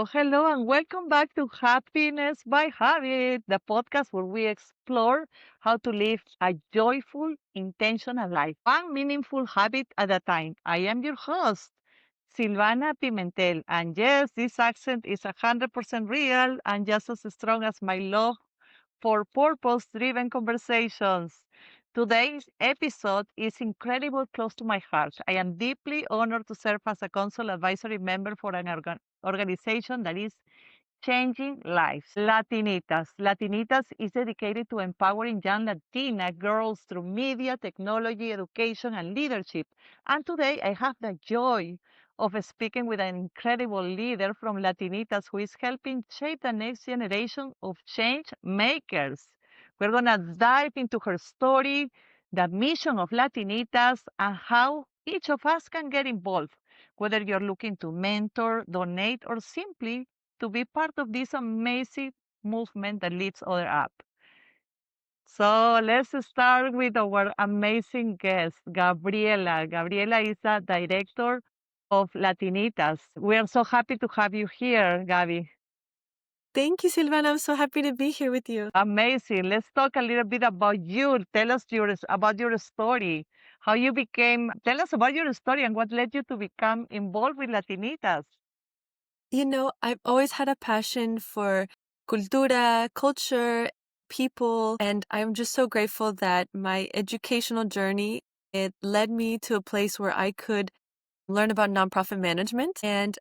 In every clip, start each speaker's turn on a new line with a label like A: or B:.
A: Hello, hello, and welcome back to Happiness by Habit, the podcast where we explore how to live a joyful, intentional life, one meaningful habit at a time. I am your host, Silvana Pimentel, and yes, this accent is 100% real and just as strong as my love for purpose driven conversations. Today's episode is incredibly close to my heart. I am deeply honored to serve as a council advisory member for an organization that is changing lives. Latinitas. Latinitas is dedicated to empowering young Latina girls through media, technology, education, and leadership. And today I have the joy of speaking with an incredible leader from Latinitas who is helping shape the next generation of change makers. We're going to dive into her story, the mission of Latinitas, and how each of us can get involved, whether you're looking to mentor, donate, or simply to be part of this amazing movement that lifts others up. So let's start with our amazing guest, Gabriela. Gabriela is the director of Latinitas. We are so happy to have you here, Gabi.
B: Thank you, Silvana. I'm so happy to be here with you.
A: Amazing. Let's talk a little bit about you. Tell us about your story. How you became, tell us about your story and what led you to become involved with Latinitas.
B: You know, I've always had a passion for cultura, culture, people, and I'm just so grateful that my educational journey, it led me to a place where I could learn about nonprofit management. And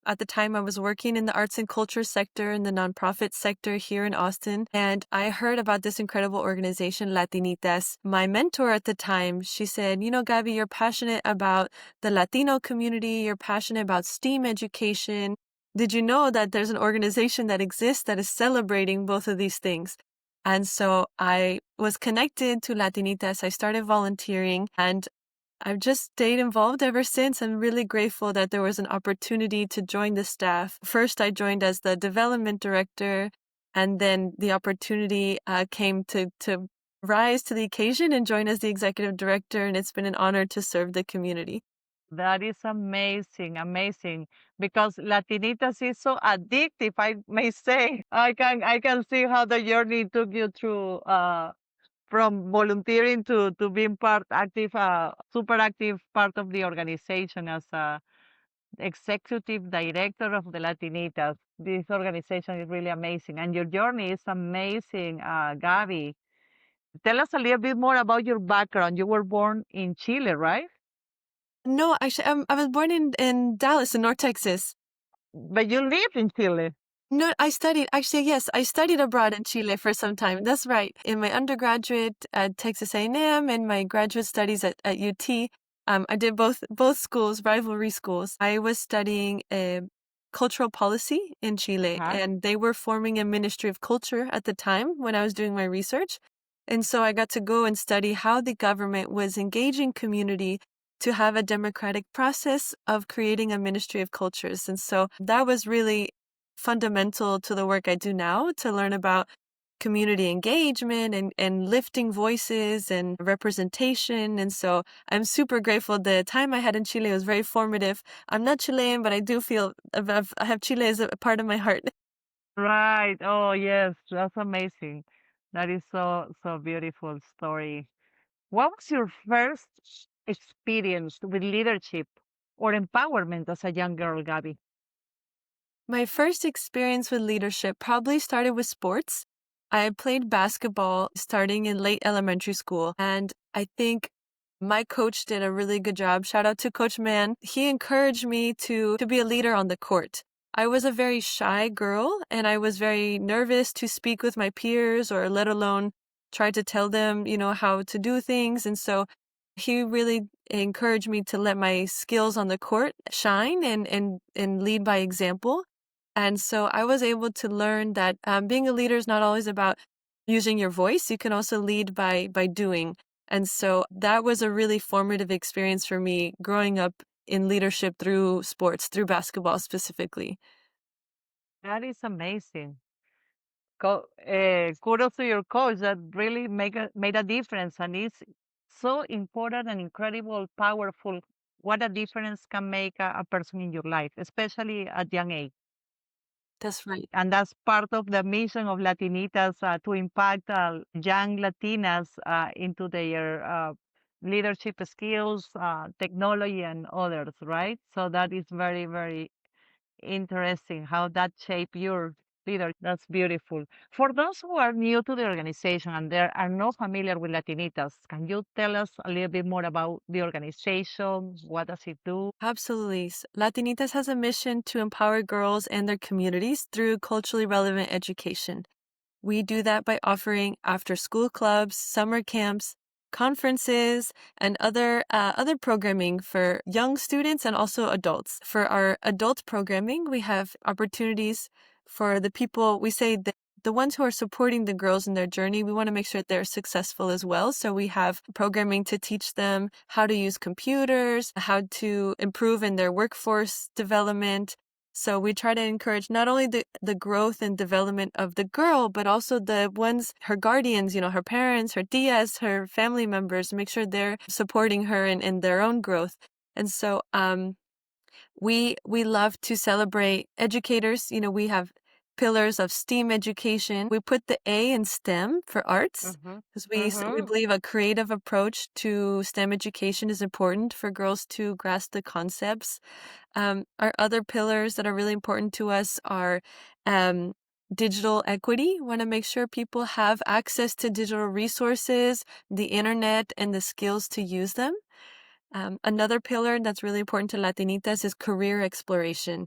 B: at the time, I was working in the arts and culture sector, in the nonprofit sector here in Austin. And I heard about this incredible organization, Latinitas. My mentor at the time, she said, you know, Gabi, you're passionate about the Latino community. You're passionate about STEAM education. Did you know that there's an organization that exists that is celebrating both of these things? And so I was connected to Latinitas. I started volunteering and I've just stayed involved ever since. I'm really grateful that there was an opportunity to join the staff. First, I joined as the development director, and then the opportunity came to rise to the occasion and join as the executive director, and it's been an honor to serve the community.
A: That is amazing, amazing. Because Latinitas is so addictive, I may say. I can see how the journey took you through from volunteering to being part active, super active part of the organization as a executive director of the Latinitas. This organization is really amazing, and your journey is amazing, Gabi. Tell us a little bit more about your background. You were born in Chile, right?
B: No, actually, I was born in Dallas, in North Texas.
A: But you live in Chile.
B: No, yes, I studied abroad in Chile for some time. That's right. In my undergraduate at Texas A&M and my graduate studies at UT, I did both schools, rivalry schools. I was studying cultural policy in Chile,
A: Uh-huh.
B: and they were forming a Ministry of Culture at the time when I was doing my research. And so I got to go and study how the government was engaging community to have a democratic process of creating a Ministry of Cultures. And so that was really fundamental to the work I do now, to learn about community engagement and lifting voices and representation. And so I'm super grateful. The time I had in Chile was very formative. I'm not Chilean, but I do feel I have Chile as a part of my heart.
A: Right. Oh, yes. That's amazing. That is so beautiful story. What was your first experience with leadership or empowerment as a young girl, Gabby?
B: My first experience with leadership probably started with sports. I played basketball starting in late elementary school, and I think my coach did a really good job. Shout out to Coach Mann. He encouraged me to be a leader on the court. I was a very shy girl, and I was very nervous to speak with my peers or let alone try to tell them, how to do things. And so he really encouraged me to let my skills on the court shine and lead by example. And so I was able to learn that being a leader is not always about using your voice. You can also lead by doing. And so that was a really formative experience for me growing up in leadership through sports, through basketball specifically.
A: That is amazing. Kudos to your coach that really made a difference, and it's so important and incredible, powerful. What a difference can make a person in your life, especially at young age.
B: That's right.
A: And that's part of the mission of Latinitas to impact young Latinas into their leadership skills, technology, and others, right? So that is very, very interesting how that shape your leader. That's beautiful. For those who are new to the organization and they are not familiar with Latinitas, can you tell us a little bit more about the organization? What does it do?
B: Absolutely. Latinitas has a mission to empower girls and their communities through culturally relevant education. We do that by offering after-school clubs, summer camps, conferences, and other programming for young students and also adults. For our adult programming, we have opportunities for the people, we say the ones who are supporting the girls in their journey, we want to make sure that they're successful as well. So we have programming to teach them how to use computers, how to improve in their workforce development. So we try to encourage not only the growth and development of the girl, but also the ones, her guardians, her parents, her tias, her family members, make sure they're supporting her in their own growth. And so we love to celebrate educators. We have pillars of STEAM education. We put the A in STEM for arts
A: Mm-hmm.
B: because we
A: Mm-hmm.
B: believe a creative approach to STEM education is important for girls to grasp the concepts. Our other pillars that are really important to us are um, digital equity. We want to make sure people have access to digital resources, the internet, and the skills to use them. Another pillar that's really important to Latinitas is career exploration.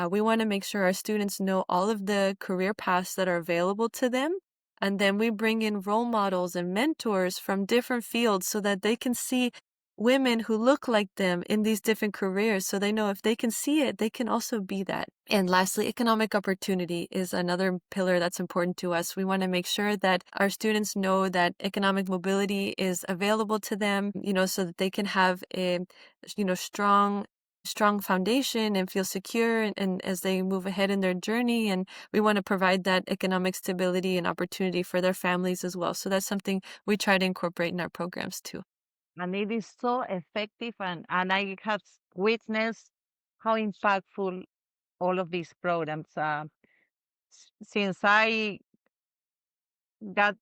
B: We want to make sure our students know all of the career paths that are available to them. And then we bring in role models and mentors from different fields so that they can see women who look like them in these different careers. So they know if they can see it, they can also be that. And lastly, economic opportunity is another pillar that's important to us. We want to make sure that our students know that economic mobility is available to them, so that they can have a, strong foundation and feel secure and as they move ahead in their journey. And we want to provide that economic stability and opportunity for their families as well. So that's something we try to incorporate in our programs too.
A: And it is so effective, and I have witnessed how impactful all of these programs. Since I got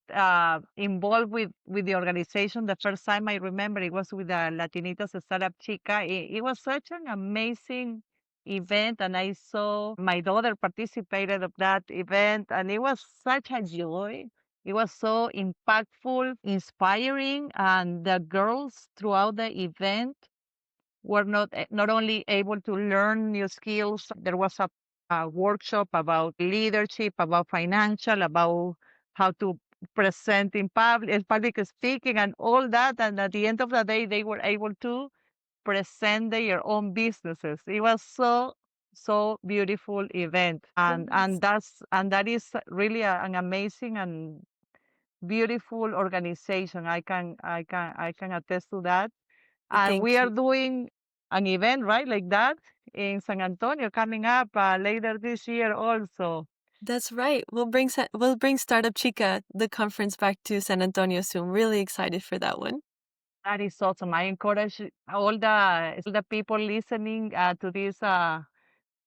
A: involved with the organization, the first time I remember it was with the Latinitas Startup Chica. It was such an amazing event, and I saw my daughter participated of that event, and it was such a joy. It was so impactful, inspiring, and the girls throughout the event were not only able to learn new skills. There was a workshop about leadership, about financial, about how to present in public speaking, and all that. And at the end of the day, they were able to present their own businesses. It was so beautiful event,
B: Yes.
A: and that is really an amazing and beautiful organization. I can attest to that, and we
B: Thank
A: are
B: you.
A: doing an event, right, like that in San Antonio coming up later this year also.
B: That's right. We'll bring Startup Chica, the conference, back to San Antonio soon. Really excited for that one.
A: That is awesome. I encourage all the people listening to this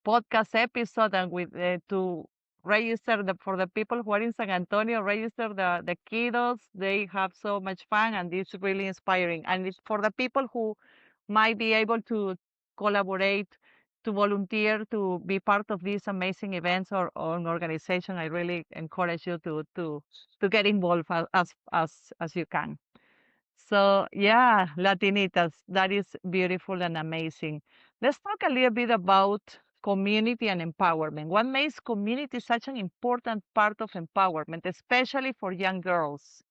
A: podcast episode and with to register for the people who are in San Antonio, register the kiddos. They have so much fun and it's really inspiring. And it's for the people who might be able to collaborate, to volunteer, to be part of these amazing events or an organization. I really encourage you to get involved as you can. So yeah, Latinitas, that is beautiful and amazing. Let's talk a little bit about community and empowerment. What makes community such an important part of empowerment, especially for young girls?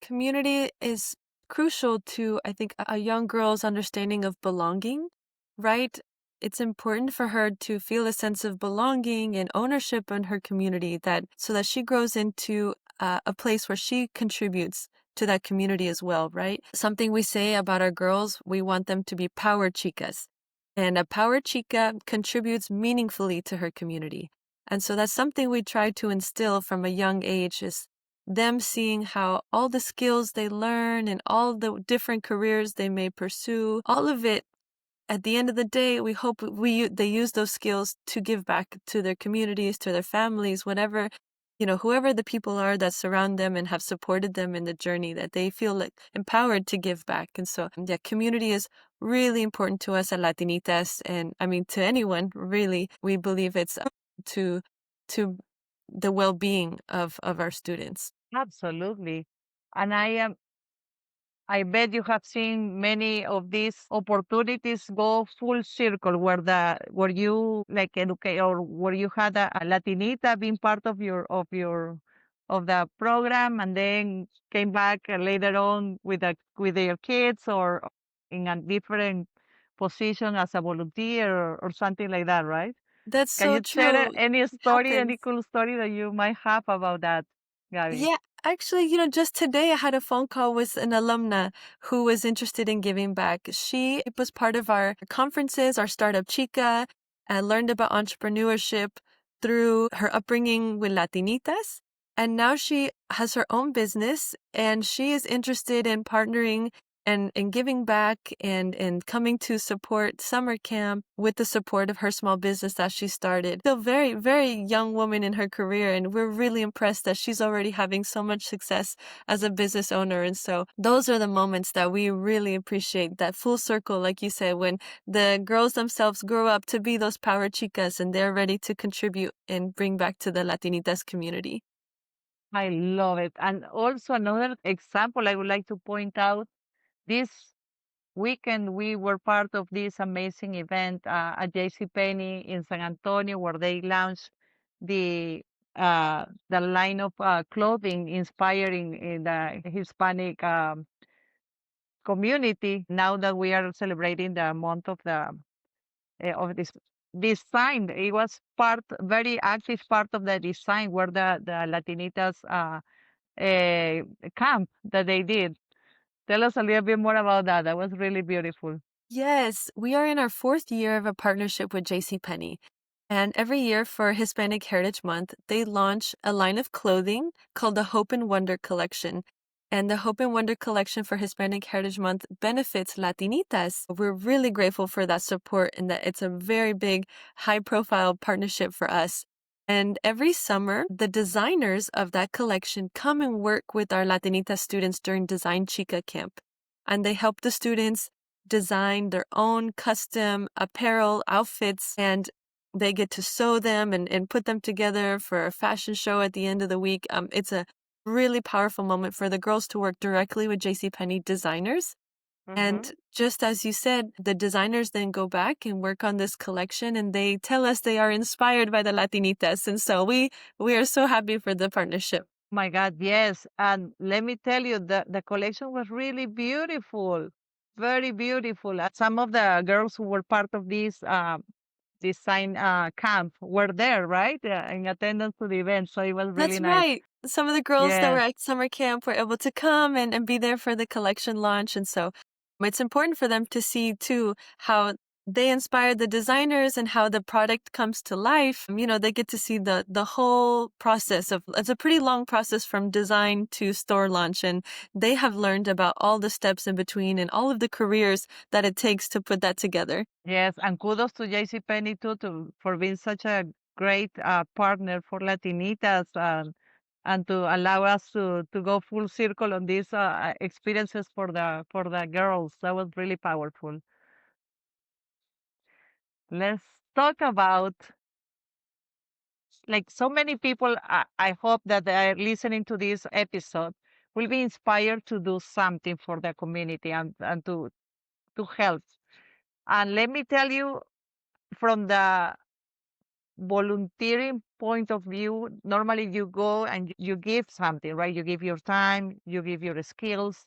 B: Community is crucial to, I think, a young girl's understanding of belonging, right? It's important for her to feel a sense of belonging and ownership in her community that so that she grows into a place where she contributes to that community as well, right? Something we say about our girls, we want them to be power chicas. And a power chica contributes meaningfully to her community. And so that's something we try to instill from a young age is them seeing how all the skills they learn and all the different careers they may pursue, all of it at the end of the day, we hope they use those skills to give back to their communities, to their families, whatever, whoever the people are that surround them and have supported them in the journey, that they feel like empowered to give back. And so, yeah, community is really important to us at Latinitas, and I mean to anyone really. We believe it's to to the well-being of our students.
A: Absolutely. And I bet you have seen many of these opportunities go full circle where you like educate or where you had a Latinita being part of of the program and then came back later on with their kids or in a different position as a volunteer or something like that, right?
B: That's
A: Can
B: so
A: you share
B: true.
A: any
B: It
A: story,
B: happens.
A: any cool story that you might have about that, Gabby?
B: Yeah, actually, just today I had a phone call with an alumna who was interested in giving back. She was part of our conferences, our Startup Chica, and learned about entrepreneurship through her upbringing with Latinitas. And now she has her own business and she is interested in partnering and giving back and coming to support summer camp with the support of her small business that she started. Still very, very young woman in her career, and we're really impressed that she's already having so much success as a business owner. And so those are the moments that we really appreciate, that full circle, like you said, when the girls themselves grow up to be those power chicas and they're ready to contribute and bring back to the Latinitas community.
A: I love it. And also another example I would like to point out, this weekend we were part of this amazing event at JCPenney in San Antonio where they launched the the line of clothing inspiring in the Hispanic community. Now that we are celebrating the month of this design, it was very active part of the design where the Latinitas camp that they did. Tell us a little bit more about that. That was really beautiful.
B: Yes, we are in our fourth year of a partnership with JCPenney. And every year for Hispanic Heritage Month, they launch a line of clothing called the Hope and Wonder Collection. And the Hope and Wonder Collection for Hispanic Heritage Month benefits Latinitas. We're really grateful for that support and that it's a very big, high profile partnership for us. And every summer, the designers of that collection come and work with our Latinita students during Design Chica Camp. And they help the students design their own custom apparel, outfits, and they get to sew them and put them together for a fashion show at the end of the week. It's a really powerful moment for the girls to work directly with JCPenney designers. And
A: Hmm.
B: just as you said, the designers then go back and work on this collection and they tell us they are inspired by the Latinitas. And so we are so happy for the partnership.
A: My God, yes. And let me tell you, the collection was really beautiful, very beautiful. Some of the girls who were part of this design camp were there, right? In attendance to the event. So it was really
B: That's
A: nice.
B: right. Some of the girls that were
A: Yes.
B: at summer camp were able to come and be there for the collection launch. And so it's important for them to see too how they inspired the designers and how the product comes to life. They get to see the whole process of it's a pretty long process from design to store launch. And they have learned about all the steps in between and all of the careers that it takes to put that together.
A: Yes, and kudos to JCPenney too for being such a great partner for Latinitas and to allow us to go full circle on these experiences for the girls. That was really powerful. Let's talk about like so many people. I hope that they are listening to this episode will be inspired to do something for the community and to help. And let me tell you from the volunteering point of view, normally you go and you give something, right? You give your time, you give your skills.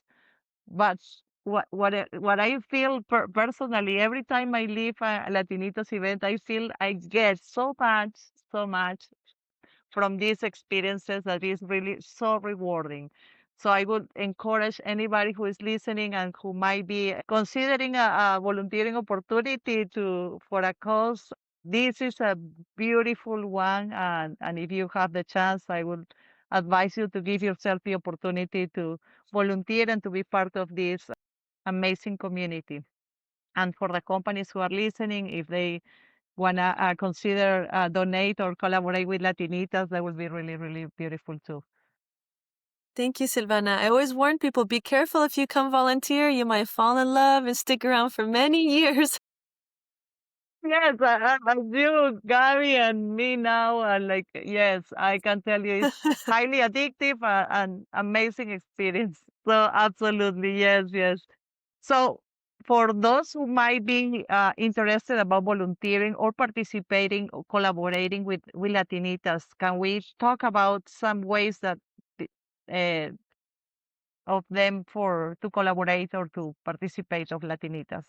A: But what I feel personally, every time I leave a Latinitas event, I feel I get so much from these experiences that is really so rewarding. So I would encourage anybody who is listening and who might be considering a volunteering opportunity to for a cause. This is a beautiful one, and if you have the chance, I would advise you to give yourself the opportunity to volunteer and to be part of this amazing community. And for the companies who are listening, if they want to consider donate or collaborate with Latinitas, that would be really, really beautiful too.
B: Thank you, Silvana. I always warn people, be careful if you come volunteer. You might fall in love and stick around for many years.
A: Yes, as you, Gary, and me now, like, yes, I can tell you it's highly addictive and amazing experience. So, absolutely, yes, yes. So, for those who might be interested about volunteering or participating or collaborating with Latinitas, can we talk about some ways that the- uh, of them for to collaborate or to participate of Latinitas?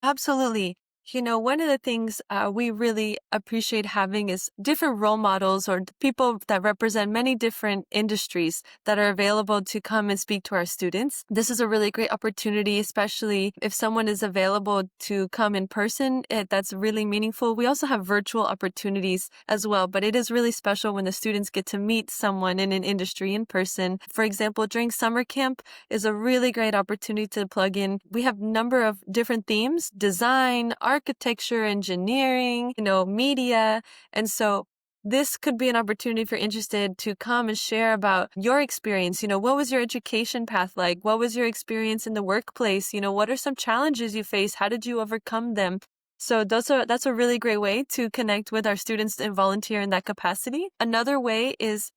B: Absolutely. One of the things we really appreciate having is different role models or people that represent many different industries that are available to come and speak to our students. This is a really great opportunity, especially if someone is available to come in person. That's really meaningful. We also have virtual opportunities as well, but it is really special when the students get to meet someone in an industry in person. For example, during summer camp, is a really great opportunity to plug in. We have a number of different themes: design, architecture, engineering, media. And so this could be an opportunity if you're interested to come and share about your experience. What was your education path like? What was your experience in the workplace? What are some challenges you face? How did you overcome them? So that's a really great way to connect with our students and volunteer in that capacity. Another way is,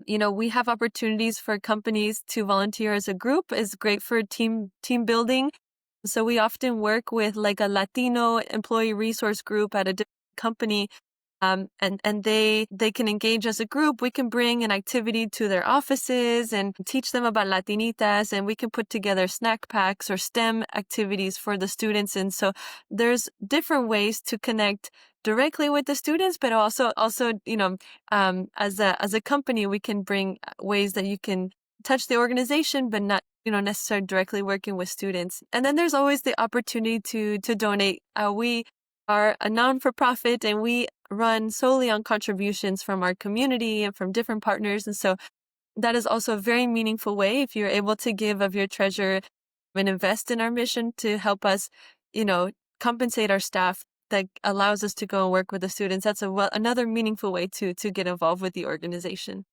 B: we have opportunities for companies to volunteer as a group. Is great for team building. So we often work with like a Latino employee resource group at a different company, and they can engage as a group. We can bring an activity to their offices and teach them about Latinitas, and we can put together snack packs or STEM activities for the students. And so there's different ways to connect directly with the students, but also as a company, we can bring ways that you can touch the organization, but not necessarily directly working with students. And then there's always the opportunity to donate. We are a non-for-profit, and we run solely on contributions from our community and from different partners. And so that is also a very meaningful way if you're able to give of your treasure and invest in our mission to help us, compensate our staff. That allows us to go and work with the students. That's another meaningful way to get involved with the organization.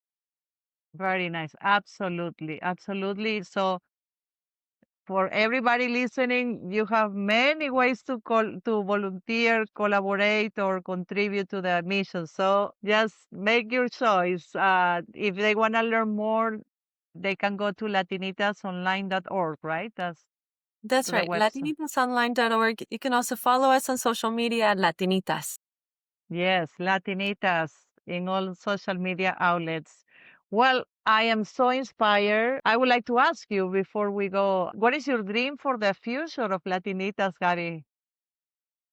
A: Very nice. Absolutely. Absolutely. So for everybody listening, you have many ways to volunteer, collaborate, or contribute to the mission. So just make your choice. If they want to learn more, they can go to latinitasonline.org, right? That's
B: That's
A: to the
B: right.
A: website.
B: Latinitasonline.org. You can also follow us on social media at Latinitas.
A: Yes, Latinitas in all social media outlets. Well, I am so inspired. I would like to ask you before we go, what is your dream for the future of Latinitas, Gary?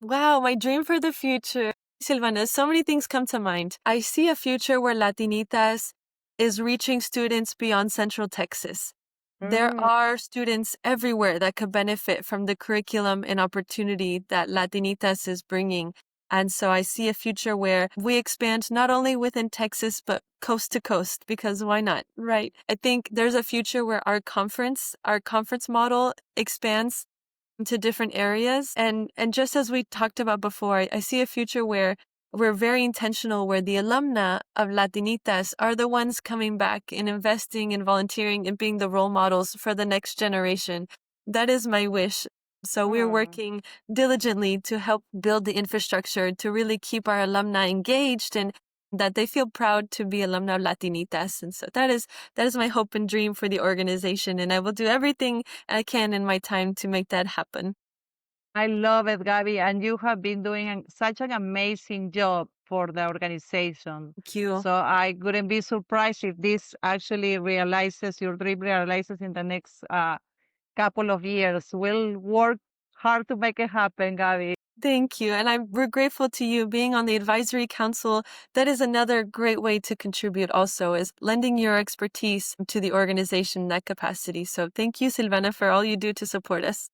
B: Wow, my dream for the future. Silvana, so many things come to mind. I see a future where Latinitas is reaching students beyond Central Texas. There
A: Mm,
B: are students everywhere that could benefit from the curriculum and opportunity that Latinitas is bringing. And so I see a future where we expand not only within Texas, but coast to coast, because why not, right? I think there's a future where our conference model expands to different areas. And just as we talked about before, I see a future where we're very intentional, where the alumna of Latinitas are the ones coming back and investing and volunteering and being the role models for the next generation. That is my wish. So we're
A: mm.
B: working diligently to help build the infrastructure to really keep our alumni engaged and that they feel proud to be alumni of Latinitas. And so that is my hope and dream for the organization. And I will do everything I can in my time to make that happen.
A: I love it, Gabby, and you have been doing such an amazing job for the organization.
B: Thank you.
A: So I wouldn't be surprised if this actually realizes, your dream realizes in the next couple of years. We'll work hard to make it happen, Gabby.
B: Thank you. And we're grateful to you being on the advisory council. That is another great way to contribute also, is lending your expertise to the organization in that capacity. So thank you, Silvana, for all you do to support us.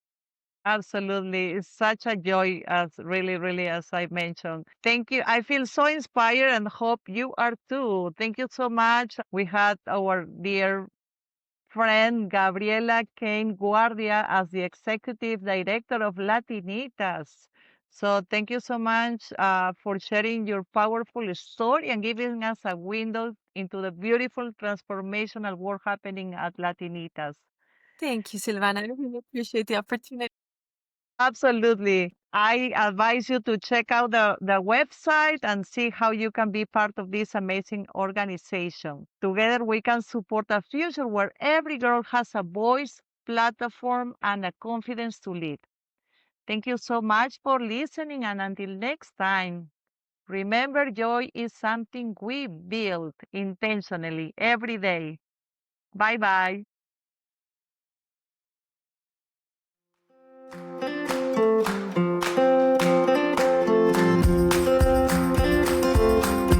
A: Absolutely. It's such a joy, as really, really, as I mentioned. Thank you. I feel so inspired and hope you are too. Thank you so much. We had our dear friend Gabriela Kane Guardia as the Executive Director of Latinitas. So thank you so much for sharing your powerful story and giving us a window into the beautiful transformational work happening at Latinitas.
B: Thank you, Silvana. I really appreciate the opportunity.
A: Absolutely. I advise you to check out the website and see how you can be part of this amazing organization. Together, we can support a future where every girl has a voice, platform, and a confidence to lead. Thank you so much for listening, and until next time, remember joy is something we build intentionally every day. Bye bye.